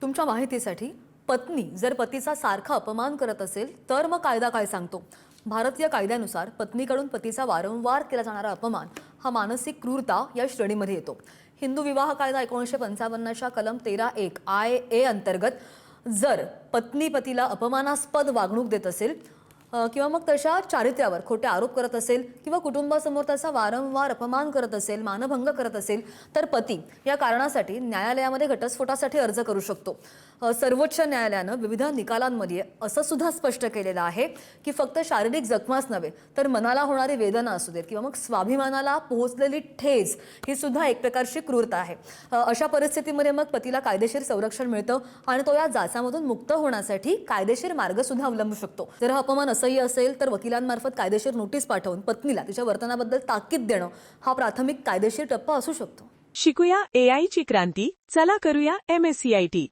तुमच्या माहितीसाठी पत्नी जर पतीचा सारखा अपमान करत असेल तर मग कायदा काय सांगतो? भारतीय कायद्यानुसार पत्नीकडून पतीचा वारंवार केला जाणारा अपमान हा मानसिक क्रूरता या श्रेणीमध्ये येतो. हिंदू विवाह कायदा 1955च्या कलम 13(1) IA अंतर्गत जर पत्नी पतीला अपमानास्पद वागणूक देत असेल किंवा मग त्याच्या चारित्र्यावर खोटे आरोप करत असेल किंवा कुटुंबासमोर त्याचा वारंवार अपमान करत असेल, मानभंग करत असेल तर पती या कारणासाठी न्यायालयामध्ये घटस्फोटासाठी अर्ज करू शकतो. सर्वोच्च न्यायालयानं विविध निकालांमध्ये असं सुद्धा स्पष्ट केलेलं आहे की फक्त शारीरिक जखमाच नव्हे तर मनाला होणारी वेदना असू देत किंवा मग स्वाभिमानाला पोहोचलेली ठेच ही सुद्धा एक प्रकारची क्रूरता आहे. अशा परिस्थितीमध्ये मग पतीला कायदेशीर संरक्षण मिळतं आणि तो या जाचामधून मुक्त होण्यासाठी कायदेशीर मार्ग सुद्धा अवलंबू शकतो. जर हा अपमान असह्य असेल तर वकिलांमार्फत कायदेशीर नोटीस पाठवून पत्नीला तिच्या वर्तनाबद्दल ताकीद देणं हा प्राथमिक कायदेशीर टप्पा असू शकतो. शिकूया AI ची क्रांती. चला करूया MSCIT.